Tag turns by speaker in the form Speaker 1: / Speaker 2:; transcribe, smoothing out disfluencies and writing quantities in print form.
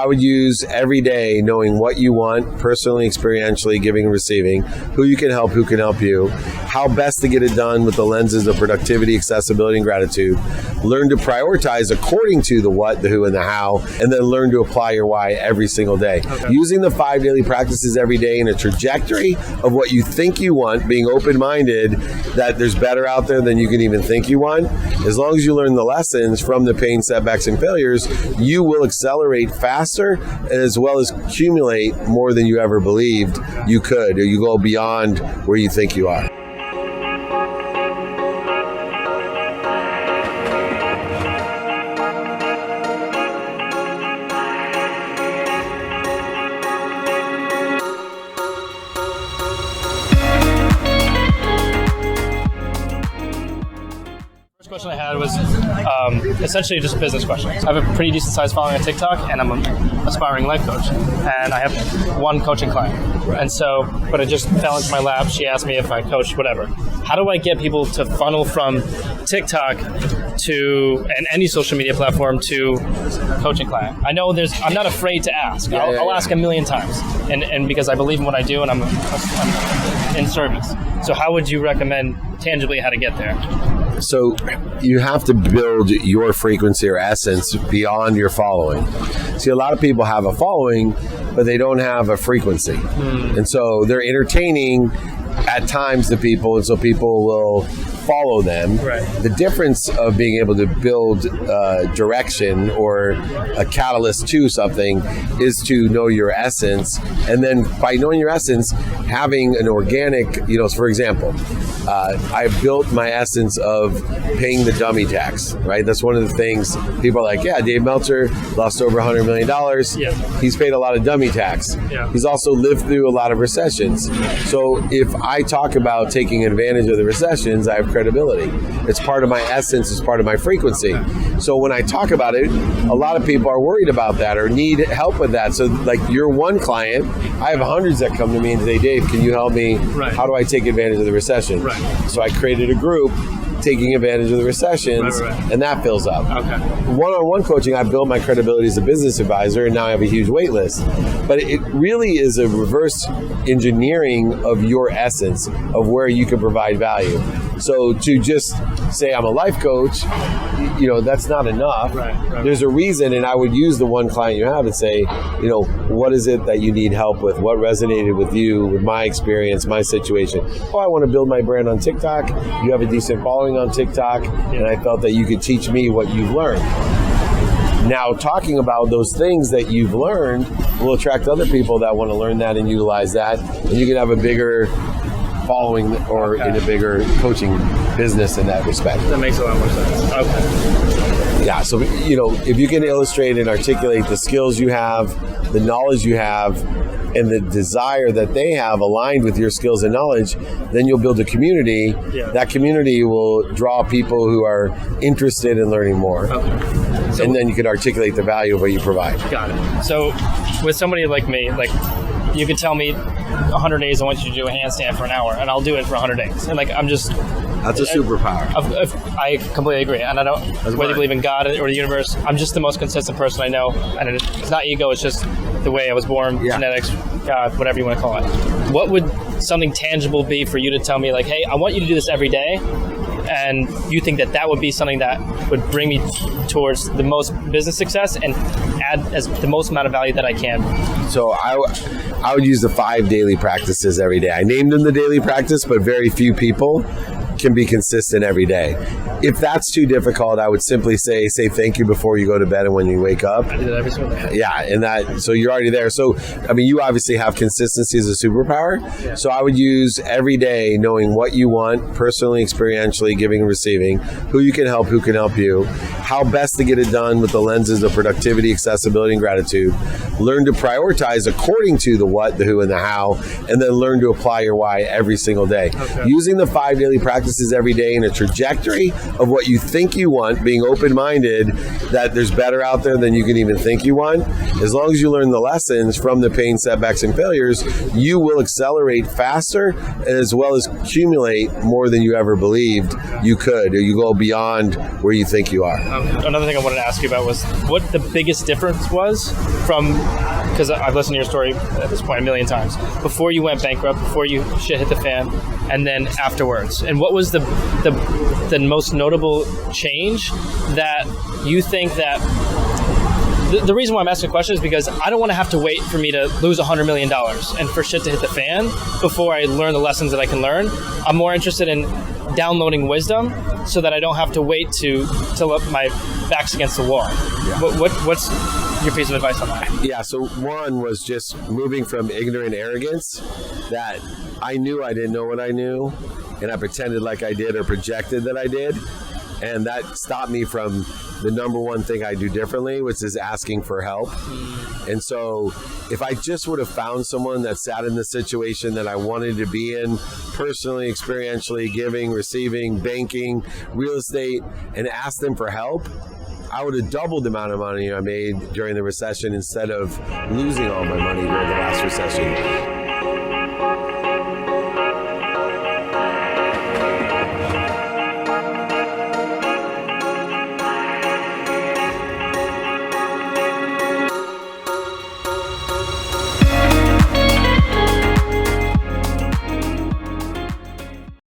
Speaker 1: I would use every day knowing what you want, personally, experientially, giving and receiving, who you can help you, how best to get it done with the lenses of productivity, accessibility, and gratitude. Learn to prioritize according to the what, the who, and the how, and then learn to apply your why every single day. Okay. Using the 5 daily practices every day in a trajectory of what you think you want, being open-minded that there's better out there than you can even think you want. As long as you learn the lessons from the pain, setbacks, and failures, you will accelerate faster as well as accumulate more than you ever believed you could, or you go beyond where you think you are.
Speaker 2: Question I had was essentially just a business question. I have a pretty decent sized following on TikTok, and I'm an aspiring life coach, and I have one coaching client. And so, but it just fell into my lap. She asked me if I coached, whatever. How do I get people to funnel from TikTok to and any social media platform to coaching client? I know I'm not afraid to ask. I'll ask a million times, and because I believe in what I do, and I'm in service. So how would you recommend tangibly how to get there?
Speaker 1: So you have to build your frequency or essence beyond your following. See, a lot of people have a following, but they don't have a frequency. And so they're entertaining at times to people, and so people will follow them. Right. The difference of being able to build direction or a catalyst to something is to know your essence, and then by knowing your essence, having an organic, for example, I built my essence of paying the dummy tax, right? That's one of the things people are like, yeah, Dave Meltzer lost over $100 million. Yeah. He's paid a lot of dummy tax. Yeah. He's also lived through a lot of recessions. So if I talk about taking advantage of the recessions, I have credibility. It's part of my essence, it's part of my frequency. So when I talk about it, a lot of people are worried about that or need help with that. So like you're one client, I have hundreds that come to me and say, Dave, can you help me? Right. How do I take advantage of the recession? Right. So I created a group taking advantage of the recessions, and that fills up. Okay. One-on-one coaching, I built my credibility as a business advisor, and now I have a huge wait list. But it really is a reverse engineering of your essence of where you can provide value. So to just say I'm a life coach, that's not enough. Right. There's a reason, and I would use the one client you have and say, what is it that you need help with? What resonated with you, with my experience, my situation? Oh, I want to build my brand on TikTok. You have a decent following on TikTok, and I felt that you could teach me what you've learned. Now, talking about those things that you've learned will attract other people that want to learn that and utilize that, and you can have a bigger following or in a bigger coaching business in that respect.
Speaker 2: That makes a lot more sense. Okay.
Speaker 1: Yeah, so, if you can illustrate and articulate the skills you have, the knowledge you have, and the desire that they have aligned with your skills and knowledge, then you'll build a community. Yeah. That community will draw people who are interested in learning more. Okay. So, and then you can articulate the value of what you provide. Got
Speaker 2: it. So with somebody like me, you could tell me 100 days I want you to do a handstand for an hour, and I'll do it for 100 days. And I'm just...
Speaker 1: That's a superpower.
Speaker 2: I completely agree. And I don't, whether you believe in God or the universe, I'm just the most consistent person I know. And it's not ego, it's just the way I was born, genetics, God, whatever you want to call it. What would something tangible be for you to tell me, hey, I want you to do this every day, and you think that would be something that would bring me towards the most business success and add the most amount of value that I can?
Speaker 1: So I would use the 5 daily practices every day. I named them the daily practice, but very few people can be consistent every day. If that's too difficult, I would simply say thank you before you go to bed and when you wake up.
Speaker 2: I do that every single day.
Speaker 1: Yeah, and so you're already there. So, you obviously have consistency as a superpower. Yeah. So I would use every day knowing what you want, personally, experientially, giving and receiving, who you can help you, how best to get it done with the lenses of productivity, accessibility, and gratitude. Learn to prioritize according to the what, the who, and the how, and then learn to apply your why every single day. Okay. Using the 5 daily practices practices every day in a trajectory of what you think you want, being open-minded that there's better out there than you can even think you want. As long as you learn the lessons from the pain, setbacks, and failures, you will accelerate faster as well as accumulate more than you ever believed you could, or you go beyond where you think you are.
Speaker 2: Another thing I wanted to ask you about was what the biggest difference was from, because I've listened to your story at this point a million times, before you went bankrupt, before you shit hit the fan, and then afterwards. And what was the most notable change that you think that the reason why I'm asking the question is because I don't want to have to wait for me to lose $100 million and for shit to hit the fan before I learn the lessons that I can learn. I'm more interested in downloading wisdom so that I don't have to wait till my back's against the wall. Yeah. What's your piece of advice on that?
Speaker 1: Yeah, so one was just moving from ignorant arrogance that I knew I didn't know what I knew, and I pretended like I did or projected that I did. And that stopped me from the number one thing I do differently, which is asking for help. And so if I just would have found someone that sat in the situation that I wanted to be in, personally, experientially, giving, receiving, banking, real estate, and asked them for help, I would have doubled the amount of money I made during the recession instead of losing all my money during the last recession.